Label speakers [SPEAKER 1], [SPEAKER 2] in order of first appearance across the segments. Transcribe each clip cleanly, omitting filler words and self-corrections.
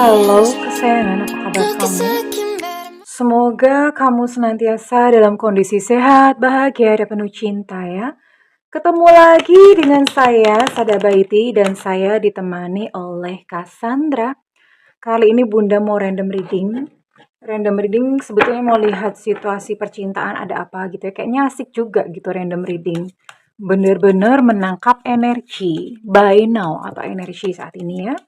[SPEAKER 1] Halo kesayangan, apa kabar kamu? Semoga kamu senantiasa dalam kondisi sehat, bahagia, dan penuh cinta ya. Ketemu lagi dengan saya, Sada Baiti, dan saya ditemani oleh Cassandra. Kali ini Bunda mau random reading. Random reading sebetulnya mau lihat situasi percintaan ada apa gitu ya. Kayaknya asik juga gitu random reading. Bener-bener menangkap energi by now atau energi saat ini ya.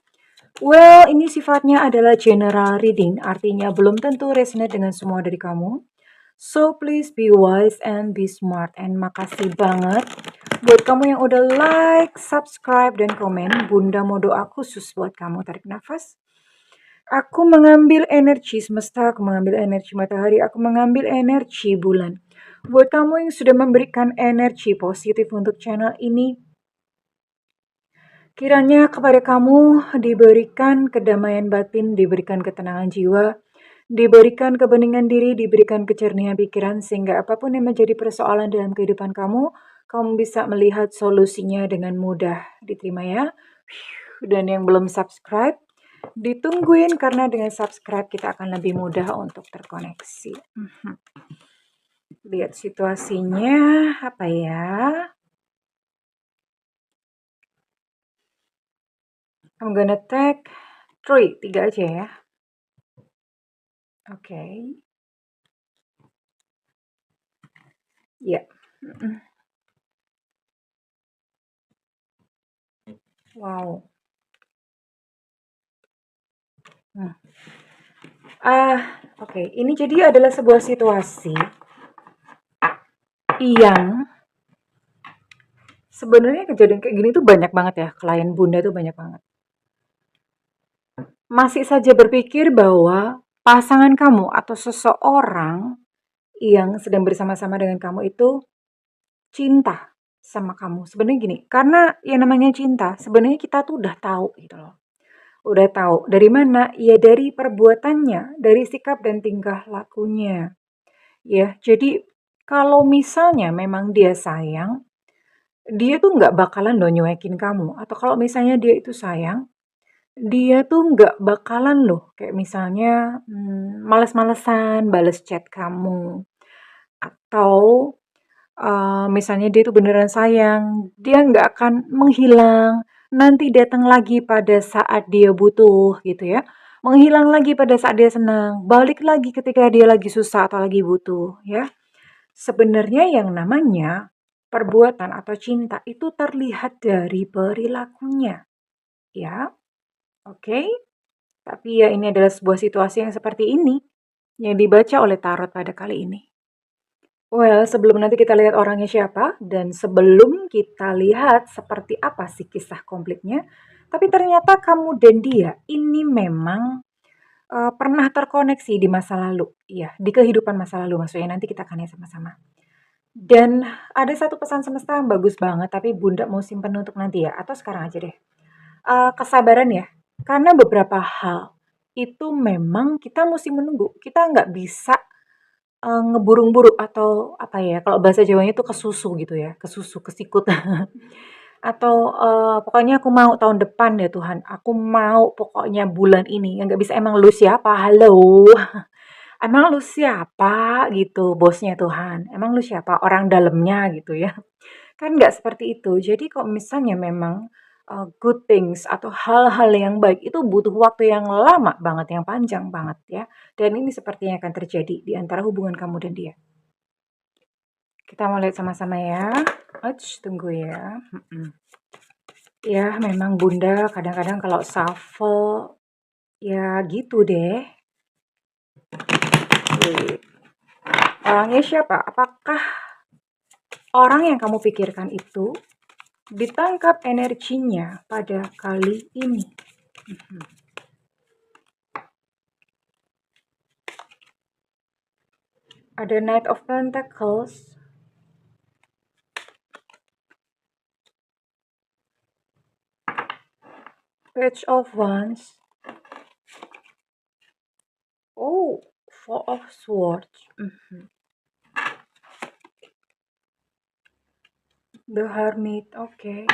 [SPEAKER 1] Well, ini sifatnya adalah general reading, artinya belum tentu resonate dengan semua dari kamu. So, please be wise and be smart. And makasih banget buat kamu yang udah like, subscribe, dan komen. Bunda mau doa khusus buat kamu. Tarik nafas. Aku mengambil energi semesta, aku mengambil energi matahari, aku mengambil energi bulan. Buat kamu yang sudah memberikan energi positif untuk channel ini, kiranya kepada kamu diberikan kedamaian batin, diberikan ketenangan jiwa, diberikan kebeningan diri, diberikan kejernihan pikiran, sehingga apapun yang menjadi persoalan dalam kehidupan kamu, kamu bisa melihat solusinya dengan mudah. Diterima ya. Dan yang belum subscribe, ditungguin karena dengan subscribe kita akan lebih mudah untuk terkoneksi. Lihat situasinya apa ya? I'm gonna take 3 aja ya. Oke. Ya. Wow. Oke. Ini jadi adalah sebuah situasi yang sebenarnya kejadian kayak gini tuh banyak banget ya. Klien Bunda tuh banyak banget. Masih saja berpikir bahwa pasangan kamu atau seseorang yang sedang bersama-sama dengan kamu itu cinta sama kamu. Sebenarnya gini, karena yang namanya cinta, sebenarnya kita tuh udah tahu gitu loh. Udah tahu dari mana? Ya dari perbuatannya, dari sikap dan tingkah lakunya. Ya, jadi kalau misalnya memang dia sayang, dia tuh nggak bakalan loh nyuekin kamu. Atau kalau misalnya dia itu sayang, dia tuh nggak bakalan loh kayak misalnya males-malesan bales chat kamu. Atau misalnya dia tuh beneran sayang, dia nggak akan menghilang, nanti datang lagi pada saat dia butuh gitu ya. Menghilang lagi pada saat dia senang, balik lagi ketika dia lagi susah atau lagi butuh ya. Sebenarnya yang namanya perbuatan atau cinta itu terlihat dari perilakunya, ya. Oke? Tapi ya ini adalah sebuah situasi yang seperti ini yang dibaca oleh tarot pada kali ini. Well, sebelum nanti kita lihat orangnya siapa dan sebelum kita lihat seperti apa sih kisah konfliknya, tapi ternyata kamu dan dia ini memang pernah terkoneksi di masa lalu. Iya, di kehidupan masa lalu maksudnya nanti kita akan lihat sama-sama. Dan ada satu pesan semesta yang bagus banget, tapi Bunda mau simpen untuk nanti ya, atau sekarang aja deh. Kesabaran ya, karena beberapa hal itu memang kita mesti menunggu. Kita nggak bisa ngeburu-buru atau apa ya, kalau bahasa Jawanya itu kesusu gitu ya, kesusu, kesikut. Atau pokoknya aku mau tahun depan ya Tuhan, aku mau pokoknya bulan ini, yang nggak bisa emang lu siapa? Halo? Emang lu siapa gitu bosnya Tuhan? Emang lu siapa orang dalamnya gitu ya? Kan nggak seperti itu. Jadi kalau misalnya memang good things atau hal-hal yang baik itu butuh waktu yang lama banget, yang panjang banget ya. Dan ini sepertinya akan terjadi di antara hubungan kamu dan dia. Kita mau lihat sama-sama ya. Tunggu ya. Ya, memang Bunda kadang-kadang kalau shuffle ya gitu deh. Orangnya siapa? Apakah orang yang kamu pikirkan itu ditangkap energinya pada kali ini? Ada Knight of Pentacles, Page of Wands, Four of Swords, The Hermit, oke.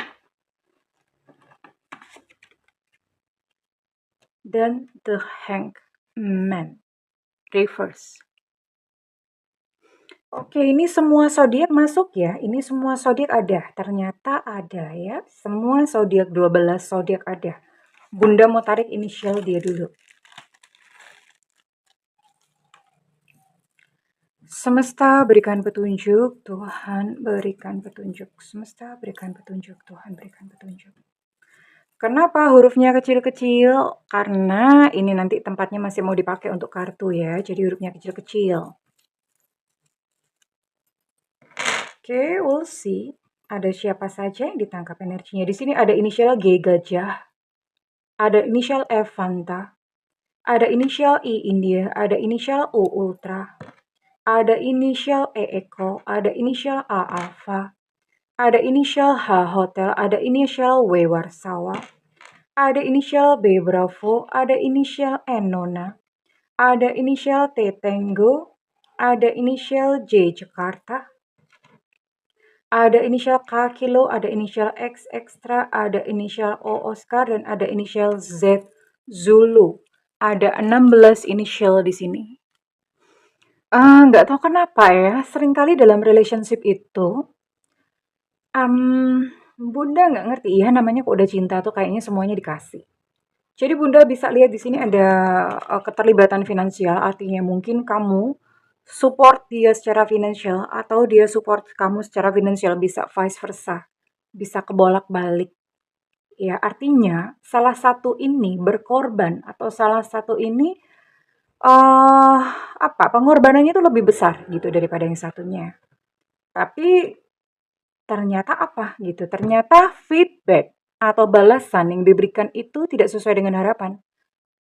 [SPEAKER 1] dan The Hangman reverse. Oke, ini semua zodiak masuk ya. Ini semua zodiak ada. Ternyata ada ya. Semua zodiak 12 zodiak ada. Bunda mau tarik inisial dia dulu. Semesta berikan petunjuk, Tuhan berikan petunjuk. Semesta berikan petunjuk, Tuhan berikan petunjuk. Kenapa hurufnya kecil-kecil? Karena ini nanti tempatnya masih mau dipakai untuk kartu ya. Jadi hurufnya kecil-kecil. Oke, we'll see. Ada siapa saja yang ditangkap energinya. Di sini ada inisial G gajah, ada inisial F Fanta, ada inisial I India, ada inisial U Ultra, ada inisial E Eko, ada inisial A Alpha, ada inisial H Hotel, ada inisial W Warsawa, ada inisial B Bravo, ada inisial N Nona, ada inisial T Tango, ada inisial J Jakarta, ada inisial K Kilo, ada inisial X Extra, ada inisial O Oscar, dan ada inisial Z Zulu. Ada 16 inisial di sini. Nggak tahu kenapa ya, seringkali dalam relationship itu, Bunda nggak ngerti ya, namanya kok udah cinta tuh kayaknya semuanya dikasih. Jadi Bunda bisa lihat di sini ada keterlibatan finansial, artinya mungkin kamu support dia secara finansial atau dia support kamu secara finansial, bisa vice versa, bisa kebolak-balik. Ya, artinya salah satu ini berkorban atau salah satu ini pengorbanannya itu lebih besar gitu daripada yang satunya. Tapi ternyata apa gitu? Ternyata feedback atau balasan yang diberikan itu tidak sesuai dengan harapan,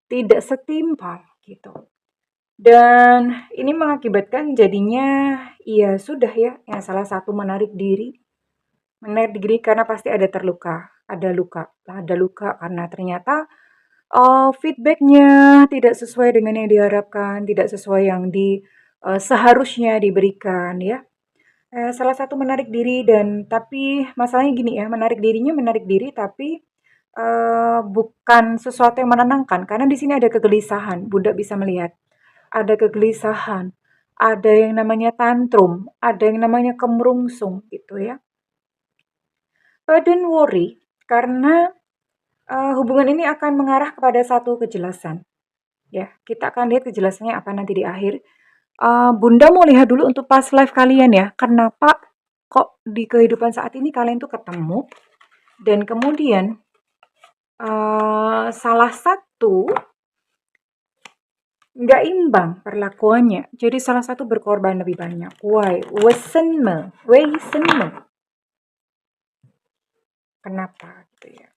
[SPEAKER 1] tidak setimpal gitu. Dan ini mengakibatkan jadinya ya sudah ya, yang salah satu menarik diri karena pasti ada terluka, ada luka karena ternyata feedbacknya tidak sesuai dengan yang diharapkan, tidak sesuai yang seharusnya diberikan ya. Salah satu menarik diri dan tapi masalahnya gini ya, menarik diri tapi bukan sesuatu yang menenangkan karena di sini ada kegelisahan. Bunda bisa melihat ada kegelisahan, ada yang namanya tantrum, ada yang namanya kemerungsung gitu ya. But don't worry, karena hubungan ini akan mengarah kepada satu kejelasan. Ya, kita akan lihat kejelasannya apa nanti di akhir. Bunda mau lihat dulu untuk past life kalian ya. Kenapa kok di kehidupan saat ini kalian tuh ketemu dan kemudian salah satu nggak imbang perlakuannya. Jadi salah satu berkorban lebih banyak. Why? Wesenme. Kenapa gitu ya?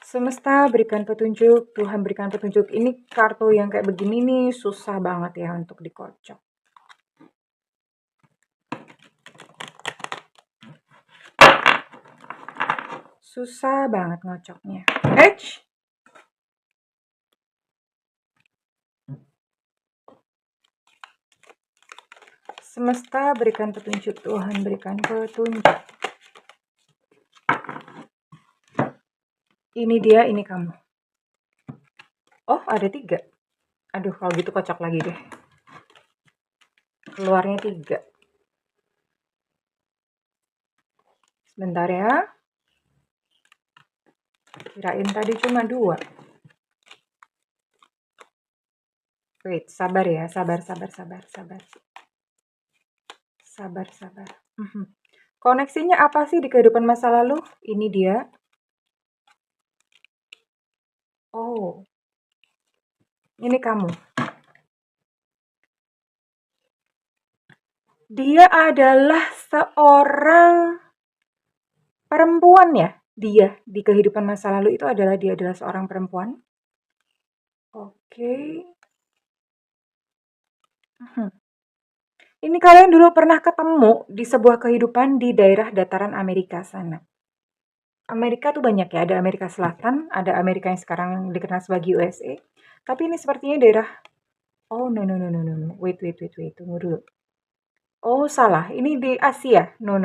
[SPEAKER 1] Semesta berikan petunjuk, Tuhan berikan petunjuk. Ini kartu yang kayak begini nih susah banget ya untuk dikocok. Susah banget ngocoknya. Semesta berikan petunjuk, Tuhan berikan petunjuk. Ini dia, ini kamu. Oh, ada 3. Aduh, kalau gitu kocok lagi deh. Keluarnya 3. Sebentar ya. Kirain tadi cuma 2. Wait, sabar ya, sabar. Sabar. Koneksinya apa sih di kehidupan masa lalu? Ini dia. Oh, ini kamu. Dia adalah seorang perempuan ya. Dia di kehidupan masa lalu itu dia adalah seorang perempuan. Oke. Ini kalian dulu pernah ketemu di sebuah kehidupan di daerah dataran Amerika sana. Amerika tuh banyak ya, ada Amerika Selatan, ada Amerika yang sekarang dikenal sebagai USA. Tapi ini sepertinya daerah. Oh, no. Wait. Tunggu dulu. Oh, salah. Ini di Asia. No.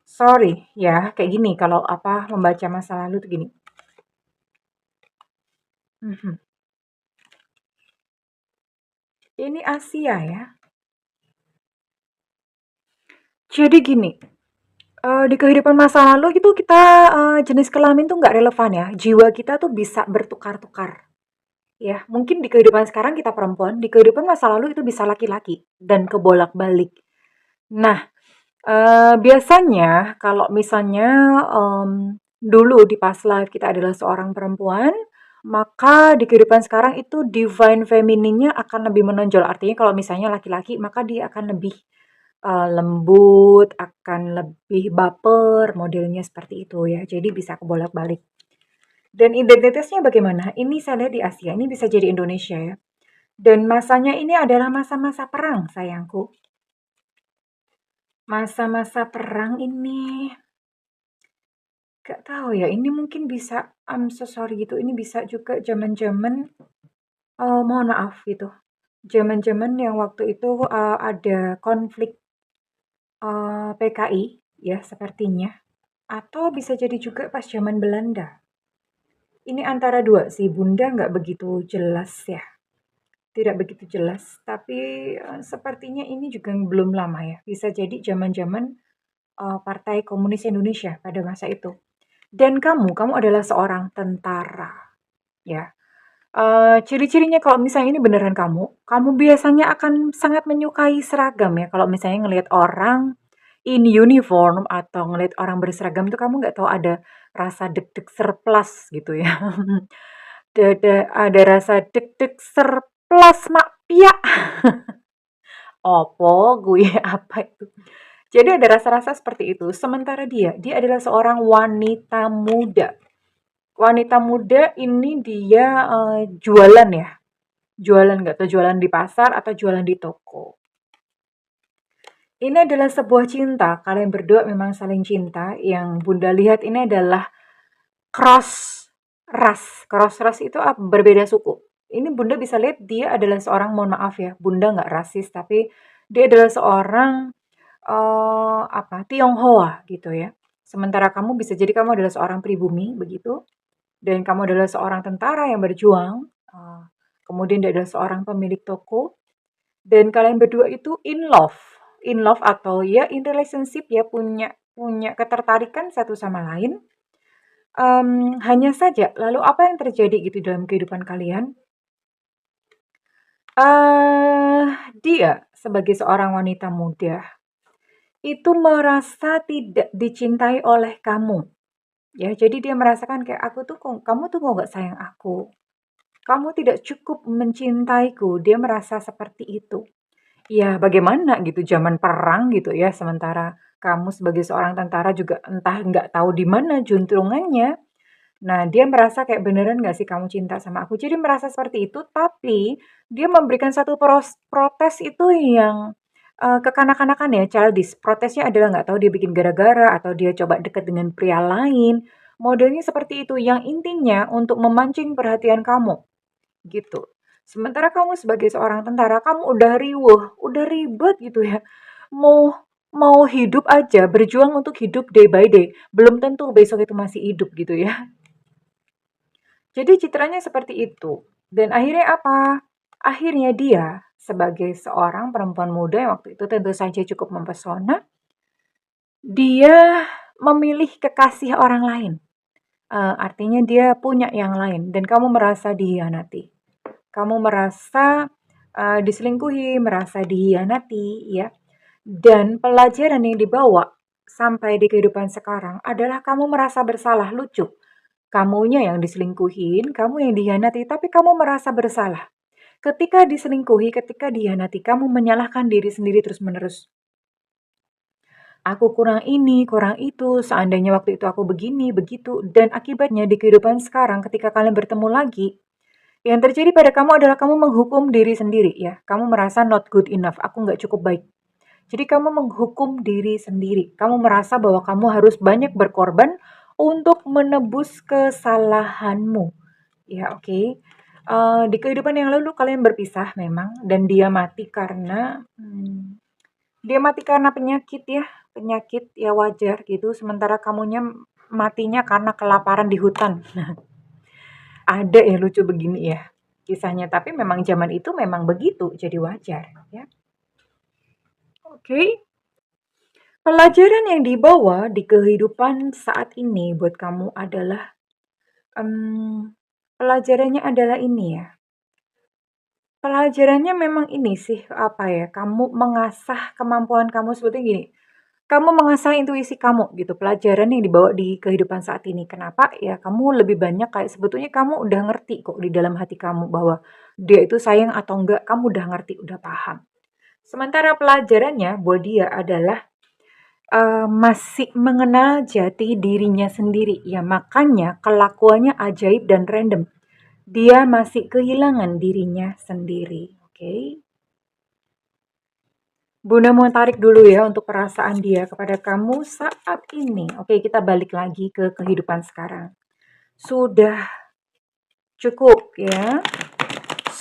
[SPEAKER 1] Sorry ya, kayak gini kalau membaca masa lalu tuh gini. Mhm. Ini Asia ya. Jadi gini, di kehidupan masa lalu itu kita, jenis kelamin tuh nggak relevan ya, jiwa kita tuh bisa bertukar-tukar, ya. Mungkin di kehidupan sekarang kita perempuan, di kehidupan masa lalu itu bisa laki-laki dan kebolak-balik. Nah, biasanya kalau misalnya, dulu di past life kita adalah seorang perempuan, maka di kehidupan sekarang itu divine feminine-nya akan lebih menonjol. Artinya kalau misalnya laki-laki, maka dia akan lebih, lembut, akan lebih baper, modelnya seperti itu ya. Jadi bisa kebolak-balik. Dan identitasnya bagaimana? Ini saya lihat di Asia, ini bisa jadi Indonesia ya. Dan masanya ini adalah masa-masa perang sayangku. Masa-masa perang ini gak tahu ya, ini mungkin bisa, I'm so sorry gitu, ini bisa juga zaman-zaman, mohon maaf gitu, zaman-zaman yang waktu itu, ada konflik, PKI ya sepertinya, atau bisa jadi juga pas zaman Belanda. Ini antara dua sih, Bunda nggak begitu jelas ya, tidak begitu jelas, tapi, sepertinya ini juga belum lama ya, bisa jadi zaman-zaman, Partai Komunis Indonesia pada masa itu. Dan kamu adalah seorang tentara, ya. Ciri-cirinya kalau misalnya ini beneran kamu biasanya akan sangat menyukai seragam ya. Kalau misalnya ngelihat orang in uniform atau ngelihat orang berseragam itu kamu nggak tahu ada rasa deg-deg surplus gitu ya. Ada rasa deg-deg surplus mak piak. Opo gue apa itu? Jadi ada rasa-rasa seperti itu. Sementara dia adalah seorang wanita muda. Wanita muda ini dia, jualan ya, jualan nggak tahu jualan di pasar atau jualan di toko. Ini adalah sebuah cinta, kalian berdua memang saling cinta, yang Bunda lihat ini adalah cross ras. Cross ras itu berbeda suku. Ini Bunda bisa lihat dia adalah seorang, mohon maaf ya, Bunda nggak rasis, tapi dia adalah seorang, Tionghoa gitu ya. Sementara kamu bisa jadi kamu adalah seorang pribumi begitu. Dan kamu adalah seorang tentara yang berjuang, kemudian dia adalah seorang pemilik toko, dan kalian berdua itu in love atau ya in relationship ya, punya punya ketertarikan satu sama lain. Hanya saja, lalu apa yang terjadi gitu dalam kehidupan kalian? Eh, dia sebagai seorang wanita muda itu merasa tidak dicintai oleh kamu. Ya, jadi dia merasakan kayak aku tuh kok kamu tuh kok nggak sayang aku. Kamu tidak cukup mencintaiku, dia merasa seperti itu. Ya bagaimana gitu zaman perang gitu ya, sementara kamu sebagai seorang tentara juga entah nggak tahu di mana juntrungannya. Nah, dia merasa kayak beneran nggak sih kamu cinta sama aku? Jadi merasa seperti itu, tapi dia memberikan satu protes itu yang kekanak-kanakan ya, childish. Protesnya adalah nggak tahu dia bikin gara-gara atau dia coba deket dengan pria lain. Modelnya seperti itu, yang intinya untuk memancing perhatian kamu. Gitu. Sementara kamu sebagai seorang tentara, kamu udah riweuh, udah ribet gitu ya. Mau mau hidup aja, berjuang untuk hidup day by day. Belum tentu besok itu masih hidup gitu ya. Jadi citranya seperti itu. Dan akhirnya apa? Akhirnya dia sebagai seorang perempuan muda yang waktu itu tentu saja cukup mempesona, dia memilih kekasih orang lain. Artinya dia punya yang lain dan kamu merasa dihianati. Kamu merasa, diselingkuhi, merasa dihianati ya, dan pelajaran yang dibawa sampai di kehidupan sekarang adalah kamu merasa bersalah. Lucu, kamunya yang diselingkuhin, kamu yang dihianati, tapi kamu merasa bersalah. Ketika diselingkuhi, ketika dihianati, kamu menyalahkan diri sendiri terus-menerus. Aku kurang ini, kurang itu, seandainya waktu itu aku begini, begitu, dan akibatnya di kehidupan sekarang ketika kalian bertemu lagi, yang terjadi pada kamu adalah kamu menghukum diri sendiri ya. Kamu merasa not good enough, aku nggak cukup baik. Jadi kamu menghukum diri sendiri. Kamu merasa bahwa kamu harus banyak berkorban untuk menebus kesalahanmu. Ya, oke. Di kehidupan yang lalu kalian berpisah memang dan dia mati karena penyakit ya. Penyakit ya wajar gitu. Sementara kamunya matinya karena kelaparan di hutan. ada ya lucu begini ya kisahnya, tapi memang zaman itu memang begitu, jadi wajar ya. Oke. Pelajaran yang dibawa di kehidupan saat ini buat kamu adalah, pelajarannya adalah ini ya, pelajarannya memang ini sih, apa ya, kamu mengasah kemampuan kamu sebetulnya gini, kamu mengasah intuisi kamu gitu, pelajaran yang dibawa di kehidupan saat ini. Kenapa? Ya kamu lebih banyak kayak sebetulnya kamu udah ngerti kok di dalam hati kamu bahwa dia itu sayang atau enggak, kamu udah ngerti, udah paham. Sementara pelajarannya buat dia adalah masih mengenal jati dirinya sendiri, ya makanya kelakuannya ajaib dan random. Dia masih kehilangan dirinya sendiri, oke? Bunda mau tarik dulu ya untuk perasaan dia kepada kamu saat ini. Oke, kita balik lagi ke kehidupan sekarang. Sudah cukup ya,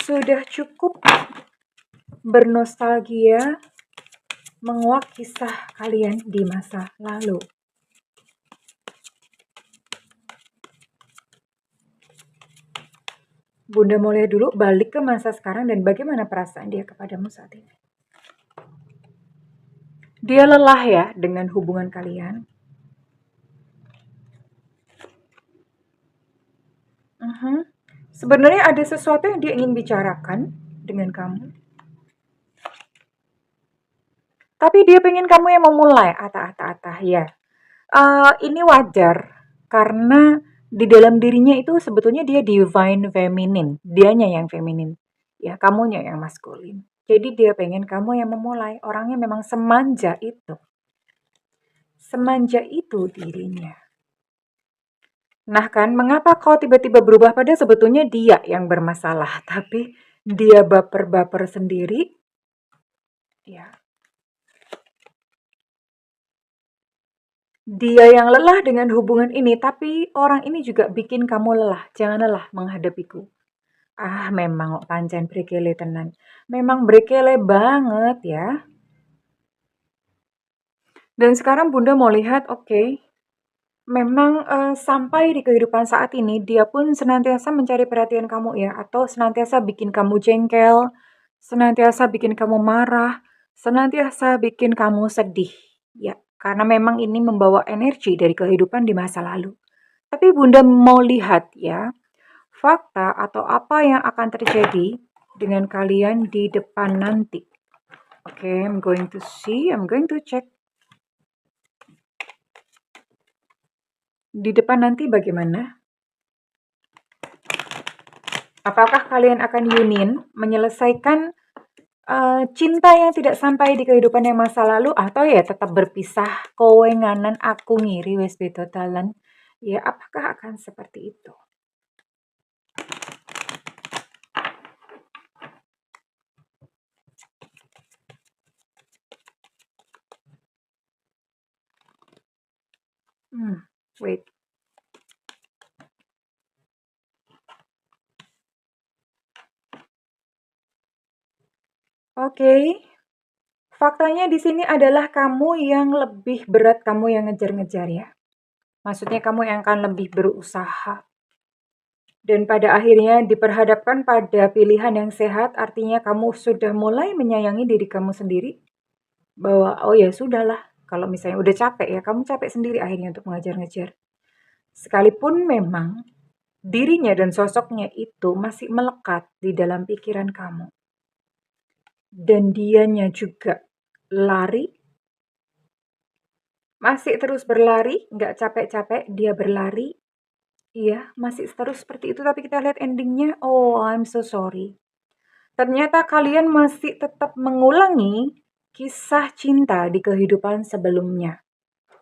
[SPEAKER 1] sudah cukup bernostalgia menguak kisah kalian di masa lalu. Bunda mau lihat dulu balik ke masa sekarang dan bagaimana perasaan dia kepadamu saat ini. Dia lelah ya dengan hubungan kalian. Sebenarnya ada sesuatu yang dia ingin bicarakan dengan kamu. Tapi dia pengen kamu yang memulai, atah ya. Ini wajar karena di dalam dirinya itu sebetulnya dia divine feminine, dianya yang feminin, ya kamunya yang maskulin. Jadi dia pengen kamu yang memulai, orangnya memang semanja itu dirinya. Nah kan, mengapa kau tiba-tiba berubah pada sebetulnya dia yang bermasalah, tapi dia baper-baper sendiri, ya. Dia yang lelah dengan hubungan ini, tapi orang ini juga bikin kamu lelah. Jangan lelah menghadapiku. Ah, memang kok pancen brekele tenan. Memang brekele banget ya. Dan sekarang Bunda mau lihat, oke, memang sampai di kehidupan saat ini dia pun senantiasa mencari perhatian kamu ya, atau senantiasa bikin kamu jengkel, senantiasa bikin kamu marah, senantiasa bikin kamu sedih. Ya, karena memang ini membawa energi dari kehidupan di masa lalu. Tapi Bunda mau lihat ya, fakta atau apa yang akan terjadi dengan kalian di depan nanti. Oke, I'm going to see, I'm going to check. Di depan nanti bagaimana? Apakah kalian akan union menyelesaikan cinta yang tidak sampai di kehidupan yang masa lalu, atau ya tetap berpisah, kowe nganan aku ngiri wes beda dalan. Ya, apakah akan seperti itu? Wait. Oke. Faktanya di sini adalah kamu yang lebih berat, kamu yang ngejar-ngejar ya. Maksudnya kamu yang akan lebih berusaha. Dan pada akhirnya diperhadapkan pada pilihan yang sehat, artinya kamu sudah mulai menyayangi diri kamu sendiri. Bahwa, oh ya sudahlah, kalau misalnya udah capek ya, kamu capek sendiri akhirnya untuk mengejar-ngejar. Sekalipun memang dirinya dan sosoknya itu masih melekat di dalam pikiran kamu. Dan dianya juga lari, masih terus berlari, nggak capek-capek, dia berlari. Iya, masih terus seperti itu, tapi kita lihat endingnya, oh I'm so sorry. Ternyata kalian masih tetap mengulangi kisah cinta di kehidupan sebelumnya.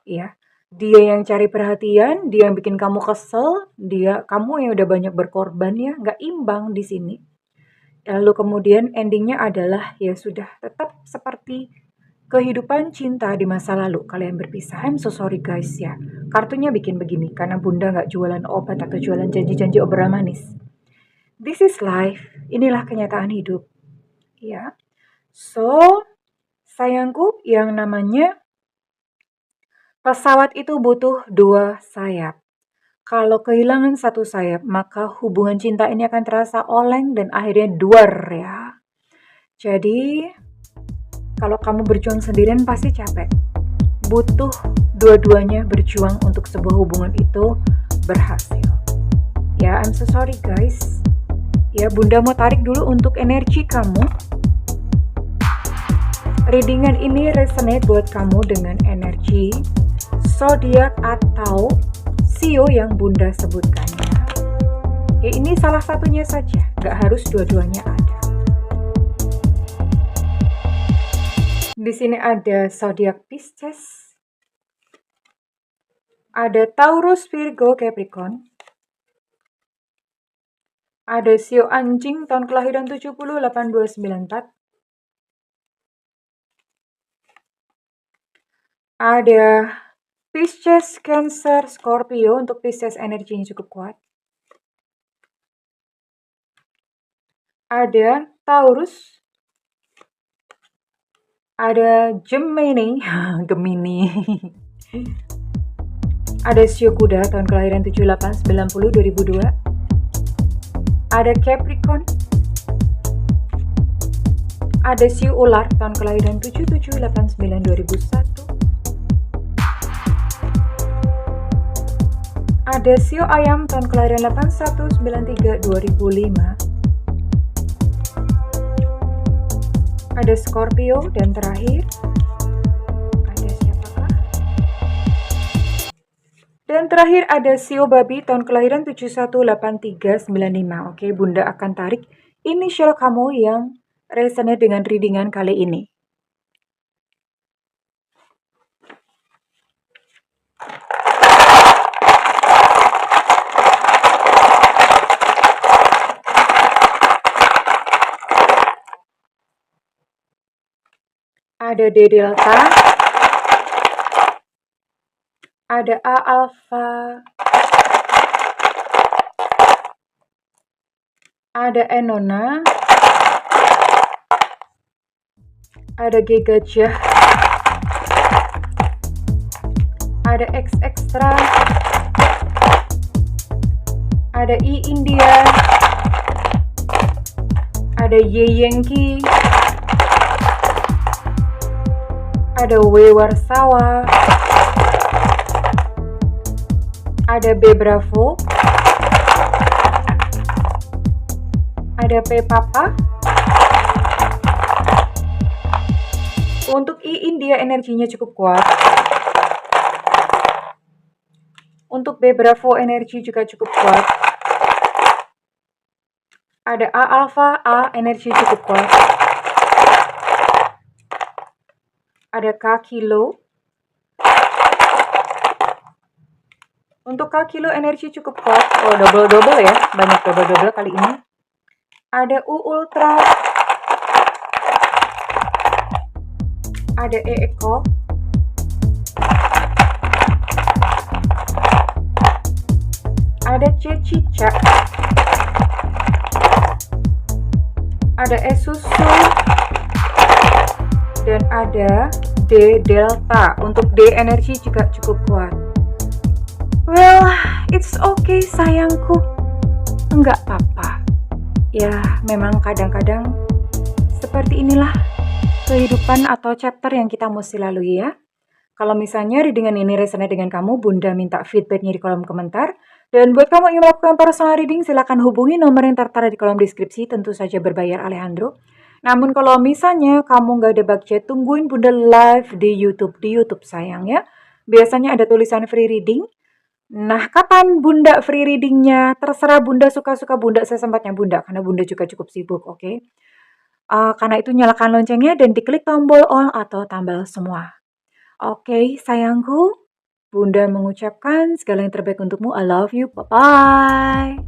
[SPEAKER 1] Ya, dia yang cari perhatian, dia yang bikin kamu kesel, kamu yang udah banyak berkorban ya, nggak imbang di sini. Lalu kemudian endingnya adalah ya sudah tetap seperti kehidupan cinta di masa lalu kalian berpisah. I'm so sorry guys ya. Kartunya bikin begini karena Bunda nggak jualan obat atau jualan janji-janji obrolan manis. This is life. Inilah kenyataan hidup. Ya. So, sayangku, yang namanya pesawat itu butuh dua sayap. Kalau kehilangan satu sayap, maka hubungan cinta ini akan terasa oleng dan akhirnya duar ya. Jadi, kalau kamu berjuang sendirian pasti capek. Butuh dua-duanya berjuang untuk sebuah hubungan itu berhasil. Ya, I'm so sorry guys. Ya, Bunda mau tarik dulu untuk energi kamu. Readingan ini resonate buat kamu dengan energi zodiak atau sio yang Bunda sebutkan ya. Ya, ini salah satunya saja, gak harus dua-duanya ada. Di sini ada zodiak Pisces, ada Taurus, Virgo, Capricorn, ada sio anjing tahun kelahiran 708294, ada Pisces, Cancer, Scorpio. Untuk Pisces energinya cukup kuat. Ada Taurus, ada Gemini, Gemini. Ada sio kuda tahun kelahiran 7890 2002. Ada Capricorn, ada sio ular tahun kelahiran 7789 2001. Ada sio ayam tahun kelahiran 8193 2005. Ada Scorpio dan terakhir ada siapakah? Dan terakhir ada sio babi tahun kelahiran 718395. Oke, Bunda akan tarik inisial kamu yang resonate dengan readingan kali ini. Ada D delta, ada A alpha, ada E nona, ada G gajah, ada X extra, ada I India, ada Y Yankee, ada W Warsawa, ada B Bravo, ada P Papa. Untuk I India energinya cukup kuat. Untuk B Bravo energi juga cukup kuat. Ada A Alpha, A energi cukup kuat. Ada K Kilo. Untuk K Kilo energi cukup kuat. Oh, double-double ya. Banyak double-double kali ini. Ada U Ultra. Ada E Eko. Ada C Cicak. Ada E Susu. Dan ada D Delta. Untuk D energi juga cukup kuat. Well, it's okay sayangku. Enggak apa-apa. Ya, memang kadang-kadang seperti inilah kehidupan atau chapter yang kita mesti lalui ya. Kalau misalnya readingan ini resonate dengan kamu, Bunda minta feedbacknya di kolom komentar. Dan buat kamu yang ingin melakukan personal reading, silakan hubungi nomor yang tertera di kolom deskripsi, tentu saja berbayar Alejandro. Namun kalau misalnya kamu nggak ada budget, tungguin Bunda live di YouTube sayang ya. Biasanya ada tulisan free reading. Nah, kapan Bunda free readingnya? Terserah Bunda, suka-suka Bunda, sesempatnya Bunda, karena Bunda juga cukup sibuk, oke? Karena itu nyalakan loncengnya dan diklik tombol all atau tambal semua. Oke, sayangku, Bunda mengucapkan segala yang terbaik untukmu. I love you, bye-bye.